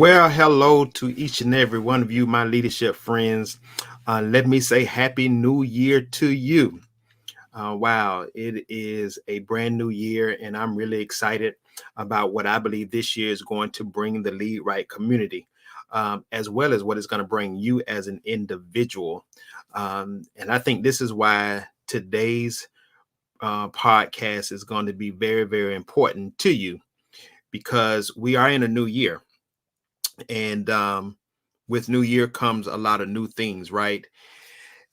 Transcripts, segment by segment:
Well, hello to each and every one of you, my leadership friends. Let me say Happy New Year to you. Wow, it is a brand new year, and I'm really excited about what I believe this year is going to bring the Lead Right community, as well as what it's going to bring you as an individual. And I think this is why today's podcast is going to be very, very important to you because we are in a new year. And with new year comes a lot of new things, right?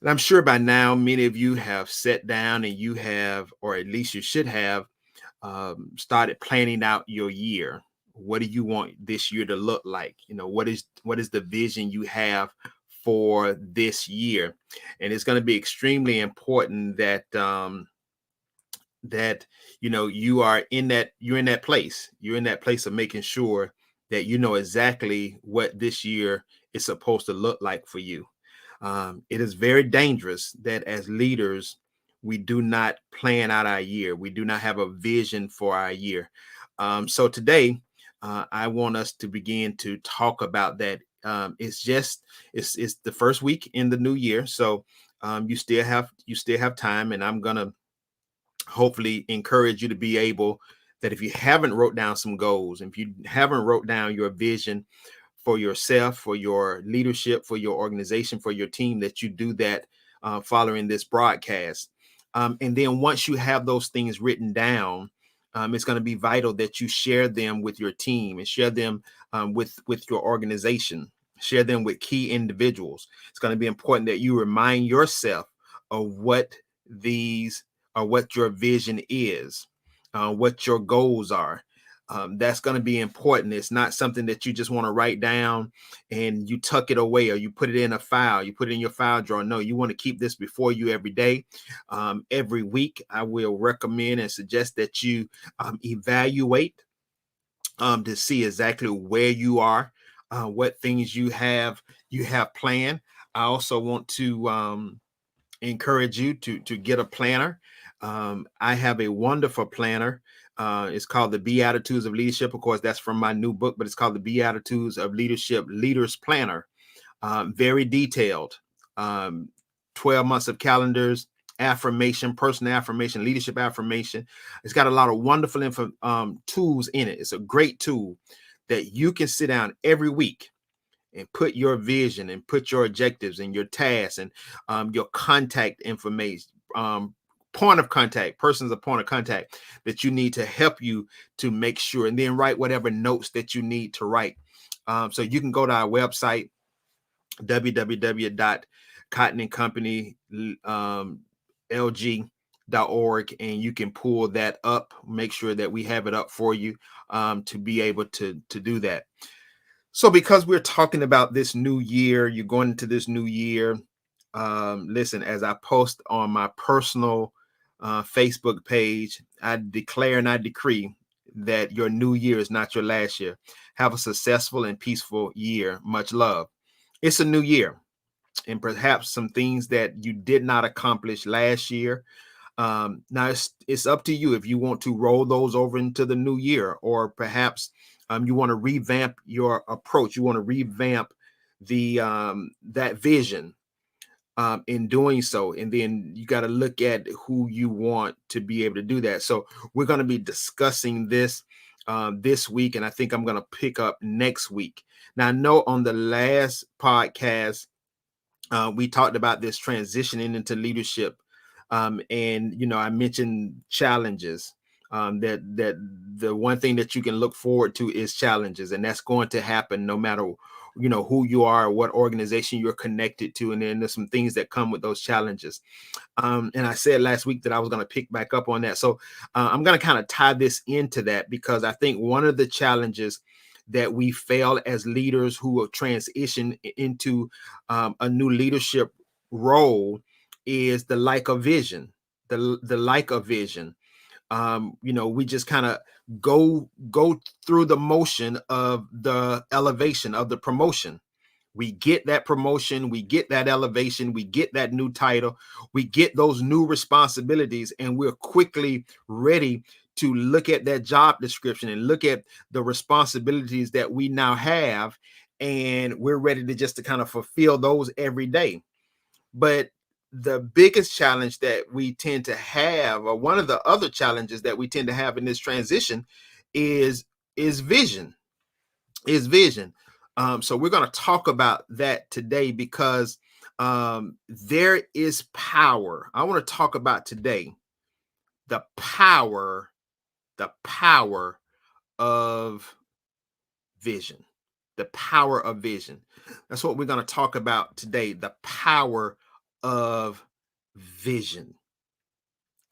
And I'm sure by now many of you have sat down and you have, or at least you should have, started planning out your year. What do you want this year to look like? What is the vision you have for this year? And it's going to be extremely important that you're in that place. You're in that place of making sure that you know exactly what this year is supposed to look like for you. It is very dangerous that as leaders we do not plan out our year. We do not have a vision for our year. So today I want us to begin to talk about that. It's the first week in the new year, so you still have time, and I'm gonna hopefully encourage you to be able that if you haven't wrote down some goals, if you haven't wrote down your vision for yourself, for your leadership, for your organization, for your team, that you do that following this broadcast. And then once you have those things written down, it's going to be vital that you share them with your team and share them with your organization, share them with key individuals. It's going to be important that you remind yourself of these what your vision is, what your goals are. That's going to be important. It's not something that you just want to write down and you tuck it away or you put it in a file, you put it in your file drawer. No, you want to keep this before you every day. Every week, I will recommend and suggest that you evaluate to see exactly where you are, what things you have planned. I also want to encourage you to get a planner. I have a wonderful planner. It's called the Beatitudes of Leadership. Of course, that's from my new book, but it's called the Beatitudes of Leadership Leaders Planner. Very detailed. 12 months of calendars, affirmation, personal affirmation, leadership affirmation. It's got a lot of wonderful tools in it. It's a great tool that you can sit down every week and put your vision and put your objectives and your tasks and your contact information, point of contact, persons of point of contact that you need to help you to make sure, and then write whatever notes that you need to write. So you can go to our website, www.cottonandcompany.lg.org, and you can pull that up, make sure that we have it up for you to be able to do that. So because we're talking about this new year, you're going into this new year. Listen, as I post on my personal Facebook page, I declare and I decree that your new year is not your last year. Have a successful and peaceful year. Much love. It's a new year, and perhaps some things that you did not accomplish last year. Now it's up to you if you want to roll those over into the new year, or perhaps you want to revamp your approach. You want to revamp the that vision in doing so. And then you got to look at who you want to be able to do that. So we're going to be discussing this this week, and I think I'm going to pick up next week. Now, I know on the last podcast, we talked about this transitioning into leadership. And I mentioned challenges. That the one thing that you can look forward to is challenges, and that's going to happen no matter who you are, or what organization you're connected to, and then there's some things that come with those challenges. And I said last week that I was going to pick back up on that, so I'm going to kind of tie this into that, because I think one of the challenges that we fail as leaders who will transition into a new leadership role is the lack of vision. The lack of vision. We just kind of go through the motion of the elevation, of the promotion. We get that promotion, we get that elevation, we get that new title, we get those new responsibilities, and we're quickly ready to look at that job description and look at the responsibilities that we now have, and we're ready to just to kind of fulfill those every day. But the biggest challenge that we tend to have, or one of the other challenges that we tend to have in this transition, is is vision. Is vision. So we're going to talk about that today because there is power. I want to talk about today the power of vision. The power of vision. That's what we're going to talk about today. The power of vision.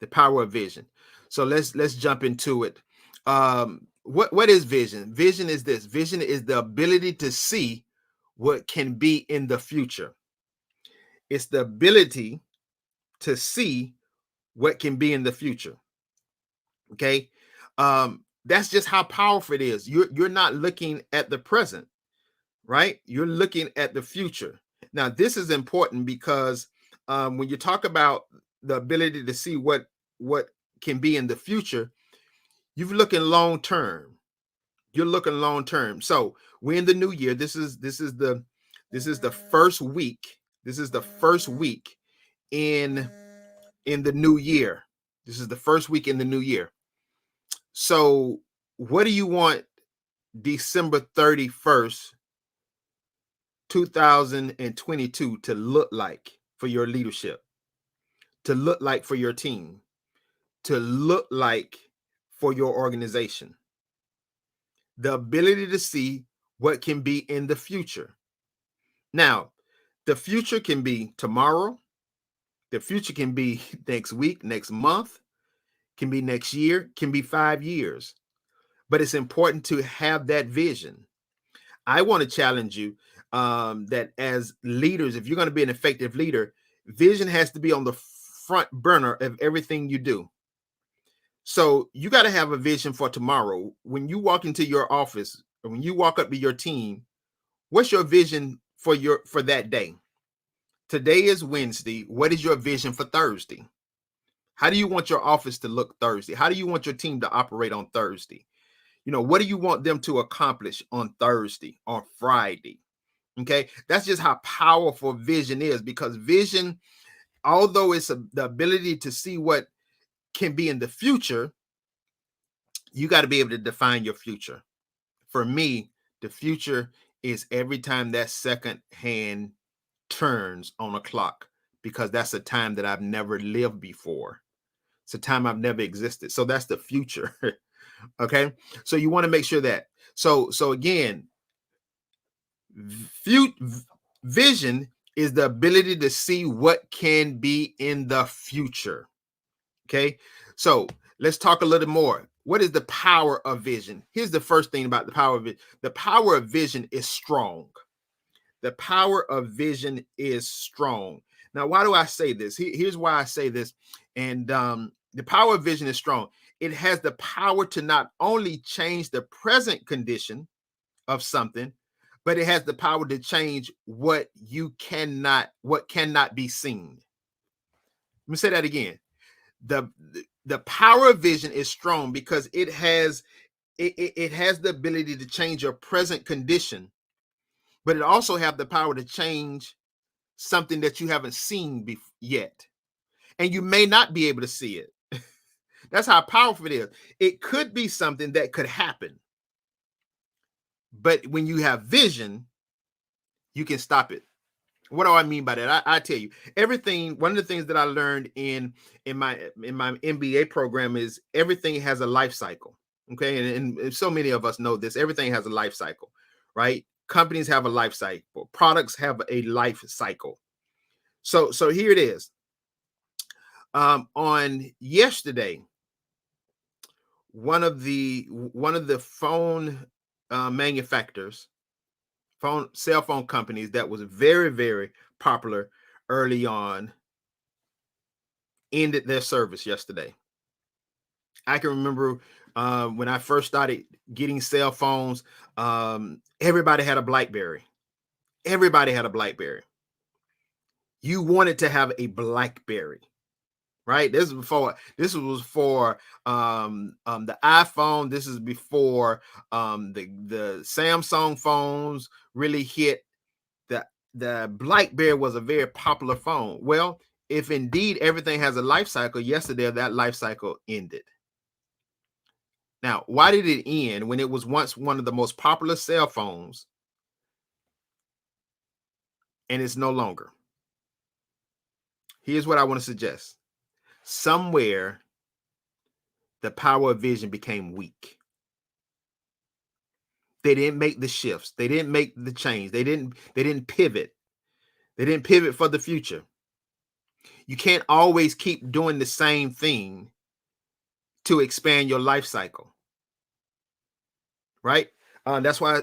The power of vision. So let's jump into it. What is vision? Vision is this. Vision is the ability to see what can be in the future. It's the ability to see what can be in the future. Okay. That's just how powerful it is. You're not looking at the present, right? You're looking at the future. Now, this is important because when you talk about the ability to see what can be in the future, you're looking long term. You're looking long term. So we're in the new year. This is the first week. This is the first week in the new year. This is the first week in the new year. So what do you want December 31st, 2022 to look like for your leadership, to look like for your team, to look like for your organization? The ability to see what can be in the future. Now, the future can be tomorrow. The future can be next week, next month, can be next year, can be 5 years. But it's important to have that vision. I want to challenge you that as leaders, if you're going to be an effective leader, vision has to be on the front burner of everything you do. So you got to have a vision for tomorrow. When you walk into your office, or when you walk up to your team, what's your vision for that day? Today is Wednesday. What is your vision for Thursday? How do you want your office to look Thursday? How do you want your team to operate on Thursday? What do you want them to accomplish on Thursday, on Friday? Okay, that's just how powerful vision is, because vision, although it's the ability to see what can be in the future, you got to be able to define your future. For me, the future is every time that second hand turns on a clock, because that's a time that I've never lived before. It's a time I've never existed. So that's the future. Okay. So you want to make sure that. So again, vision is the ability to see what can be in the future. Okay. So let's talk a little more. What is the power of vision? Here's the first thing about the power of it. The power of vision is strong. The power of vision is strong. Now, why do I say this? Here's why I say this. And the power of vision is strong. It has the power to not only change the present condition of something, but it has the power to change what cannot be seen. Let me say that again. The power of vision is strong because it has the ability to change your present condition, but it also have the power to change something that you haven't seen yet, and you may not be able to see it. That's how powerful it is. It could be something that could happen, but when you have vision, you can stop it. What do I mean by that? I tell you, everything. One of the things that I learned in my MBA program is everything has a life cycle. Okay, and so many of us know this. Everything has a life cycle, right? Companies have a life cycle. Products have a life cycle. So here it is. On yesterday, one of the phone manufacturers, cell phone companies that was very, very popular early on, ended their service yesterday. I can remember when I first started getting cell phones, everybody had a BlackBerry. Everybody had a BlackBerry. You wanted to have a BlackBerry. right? This was for the iPhone. This is before the Samsung phones really hit. The BlackBerry was a very popular phone. Well, if indeed everything has a life cycle, yesterday that life cycle ended. Now, why did it end when it was once one of the most popular cell phones and it's no longer? Here's what I want to suggest. Somewhere the power of vision became weak. They didn't make the shifts. They didn't make the change. They didn't pivot. They didn't pivot for the future. You can't always keep doing the same thing to expand your life cycle, right? That's why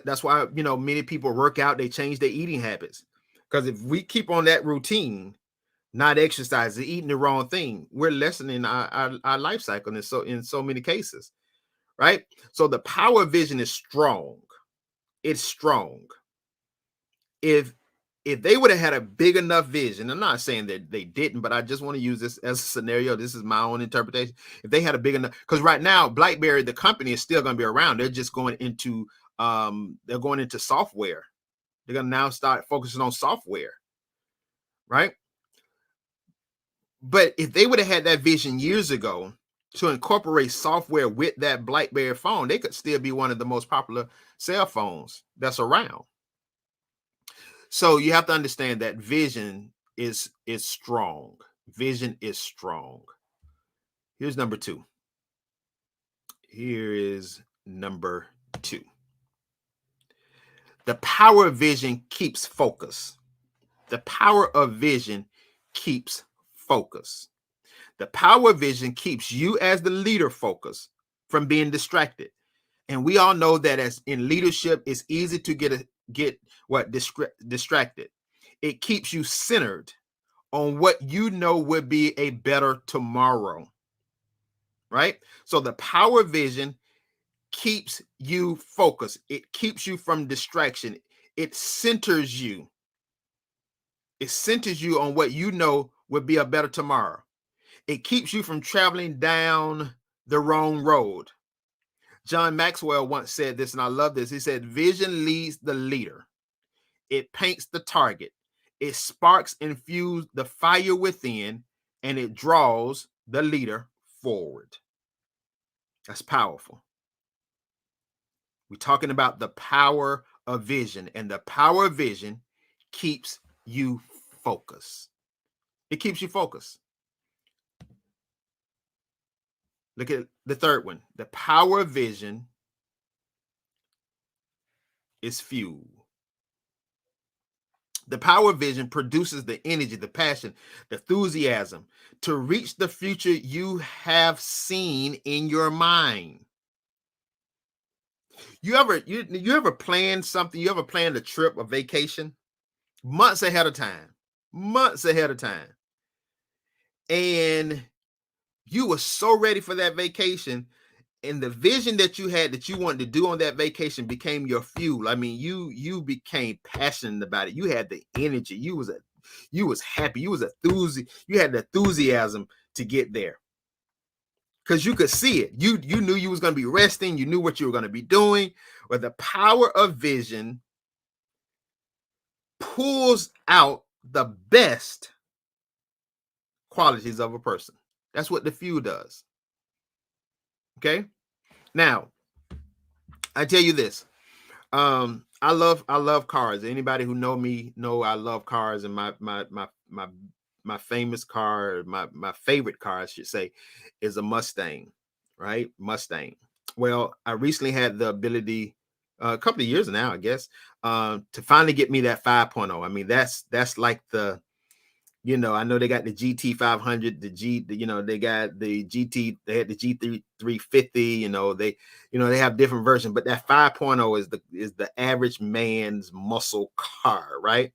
many people work out, they change their eating habits. Because if we keep on that routine, not exercising, eating the wrong thing, we're lessening our life cycle in so many cases, right? So the power of vision is strong. It's strong. If they would have had a big enough vision, I'm not saying that they didn't, but I just want to use this as a scenario. This is my own interpretation. If they had a big enough, because right now BlackBerry, the company, is still going to be around. They're just going into software. They're going to now start focusing on software, right? But if they would have had that vision years ago to incorporate software with that BlackBerry phone, they could still be one of the most popular cell phones that's around. So you have to understand that vision is strong. Vision is strong. Here's number two. Here is number two. The power of vision keeps focus. The power of vision keeps focus. The power of vision keeps you as the leader focused from being distracted. And we all know that as in leadership, it's easy to get distracted. It keeps you centered on what you know would be a better tomorrow, right? So the power vision keeps you focused. It keeps you from distraction. It centers you. It centers you on what you know would be a better tomorrow. It keeps you from traveling down the wrong road. John Maxwell once said this, and I love this. He said, vision leads the leader. It paints the target. It sparks and fuels the fire within, and it draws the leader forward. That's powerful. We're talking about the power of vision, and the power of vision keeps you focused. It keeps you focused. Look at the third one. The power of vision is fuel. The power of vision produces the energy, the passion, the enthusiasm to reach the future you have seen in your mind. You ever plan something? You ever planned a trip, a vacation, months ahead of time, and you were so ready for that vacation, and the vision that you had that you wanted to do on that vacation became your fuel. I mean, you became passionate about it. You had the energy. You was happy. You had the enthusiasm to get there because you could see it. You knew you was going to be resting. You knew what you were going to be doing. But the power of vision pulls out the best qualities of a person. That's what the fuel does. Okay. Now, I tell you this. I love cars. Anybody who know me know I love cars, and my famous car, my favorite car, I should say, is a Mustang, right? Mustang. Well, I recently had the ability, a couple of years now, I guess, to finally get me that 5.0. I mean, that's like I know they got the GT 500, they got the GT, they had the GT 350, they have different versions, but that 5.0 is the average man's muscle car, right?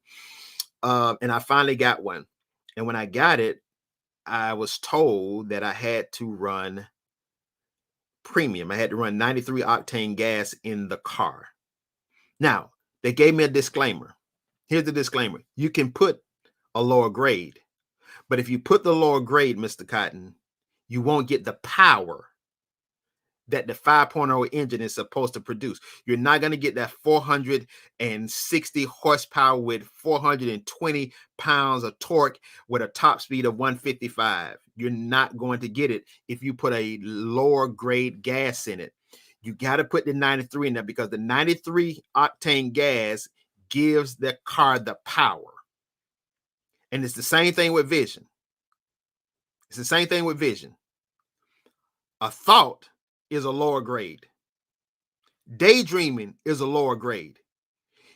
And I finally got one. And when I got it, I was told that I had to run premium. I had to run 93 octane gas in the car. Now, they gave me a disclaimer. Here's the disclaimer. You can put a lower grade, But if you put the lower grade, Mr. Cotton, you won't get the power that the 5.0 engine is supposed to produce. You're not going to get that 460 horsepower with 420 pounds of torque with a top speed of 155. You're not going to get it if you put a lower grade gas in it. You got to put the 93 in there, because the 93 octane gas gives the car the power. And it's the same thing with vision. It's the same thing with vision. A thought is a lower grade. Daydreaming is a lower grade.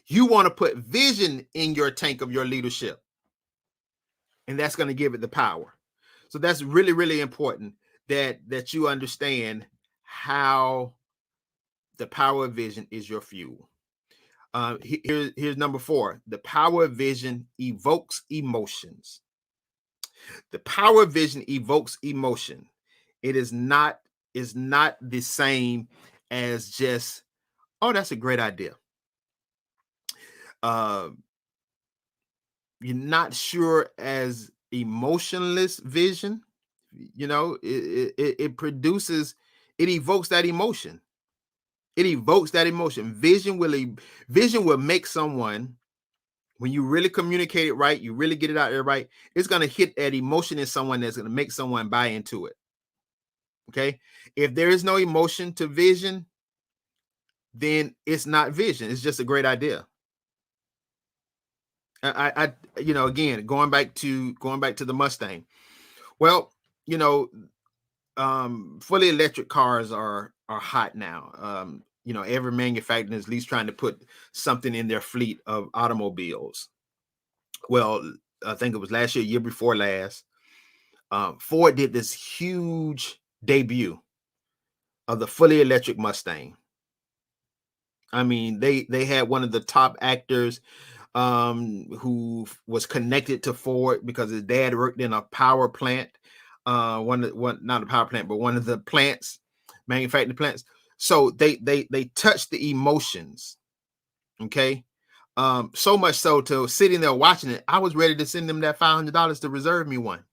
You want to put vision in your tank of your leadership, and that's going to give it the power. So that's really, really important that you understand how the power of vision is your fuel. Here's number 4. The power of vision evokes emotions. The power of vision evokes emotion. It is not the same as just, oh, that's a great idea. You're not sure as emotionless vision. It produces, it evokes that emotion. It evokes that emotion. Vision will make someone, when you really communicate it right, you really get it out there right, it's going to hit that emotion in someone that's going to make someone buy into it. Okay. If there is no emotion to vision, then it's not vision. It's just a great idea. I again, going back to the Mustang. Well, fully electric cars are hot now. Every manufacturer is at least trying to put something in their fleet of automobiles. Well, I think it was last year before last, Ford did this huge debut of the fully electric Mustang. I mean, they had one of the top actors who was connected to Ford because his dad worked in a power plant, not a power plant, but one of the plants, manufacturing plants. So they touched the emotions. Okay. So much so to sitting there watching it, I was ready to send them that $500 to reserve me one.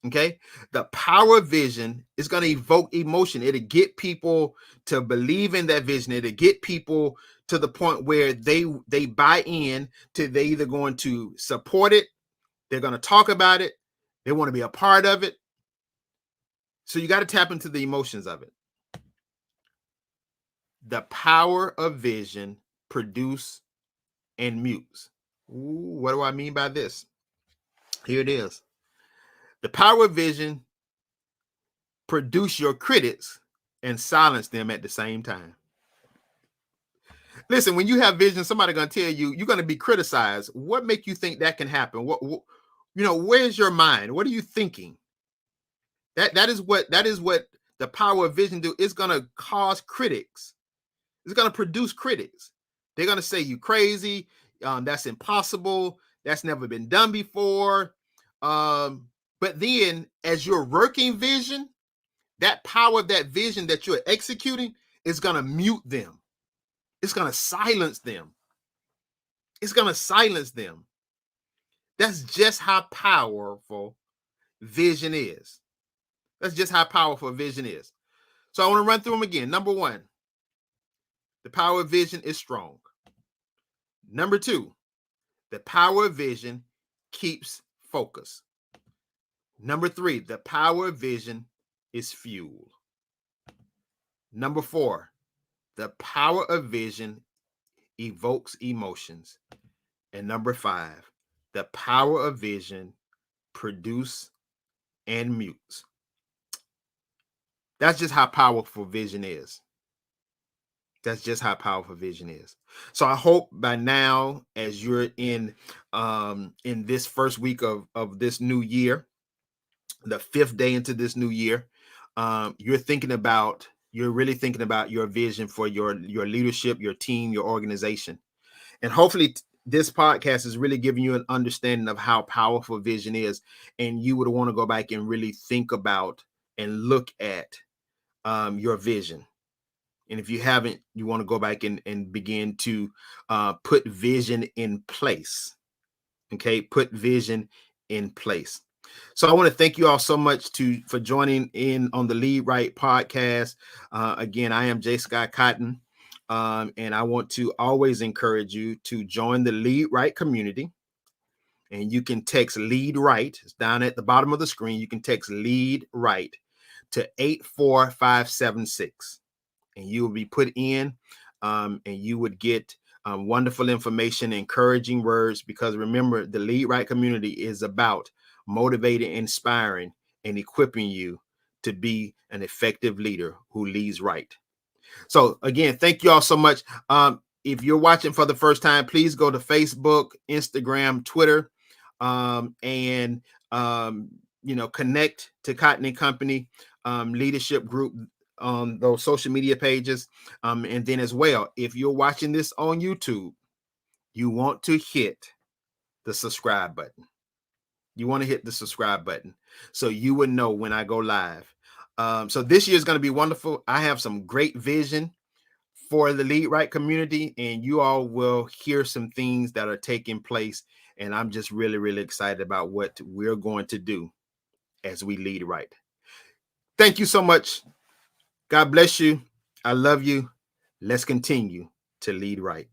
Okay. The power of vision is going to evoke emotion. It'll get people to believe in that vision. It'll get people to the point where they buy in to, they either going to support it, they're going to talk about it, they want to be a part of it. So you got to tap into the emotions of it. The power of vision produce and mutes. Ooh, what do I mean by this? Here it is. The power of vision produce your critics and silence them at the same time. Listen, when you have vision, somebody going to tell you you're going to be criticized. What make you think that can happen? What where's your mind? What are you thinking? That is what the power of vision do. It's going to cause critics. It's going to produce critics. They're going to say you crazy. That's impossible. That's never been done before. But then as you're working vision, that power of that vision that you're executing is going to mute them. It's going to silence them. It's going to silence them. That's just how powerful vision is. That's just how powerful vision is. So I want to run through them again. Number 1, the power of vision is strong. Number 2, the power of vision keeps focus. Number 3, the power of vision is fuel. Number 4, the power of vision evokes emotions. And number 5, the power of vision produce and mutes. That's just how powerful vision is. That's just how powerful vision is. So I hope by now, as you're in this first week of this new year, the 5th day into this new year, you're really thinking about your vision for your leadership, your team, your organization. And hopefully this podcast is really giving you an understanding of how powerful vision is. And you would want to go back and really think about and look at your vision. And if you haven't, you want to go back and begin to put vision in place. Okay. Put vision in place. So I want to thank you all so much for joining in on the Lead Right podcast. Again, I am J. Scott Cotton, and I want to always encourage you to join the Lead Right community. And you can text Lead Right. It's down at the bottom of the screen. You can text Lead Right to 84576, and you will be put in, and you would get wonderful information, encouraging words, because remember, the Lead Right community is about motivating, inspiring, and equipping you to be an effective leader who leads right. So again, thank you all so much. If you're watching for the first time, please go to Facebook, Instagram, Twitter, and connect to Cotton and Company leadership group on those social media pages. And then as well, if you're watching this on YouTube, you want to hit the subscribe button. You want to hit the subscribe button so you would know when I go live. So this year is going to be wonderful. I have some great vision for the Lead Right community, and you all will hear some things that are taking place. And I'm just really, really excited about what we're going to do as we lead right. Thank you so much. God bless you. I love you. Let's continue to lead right.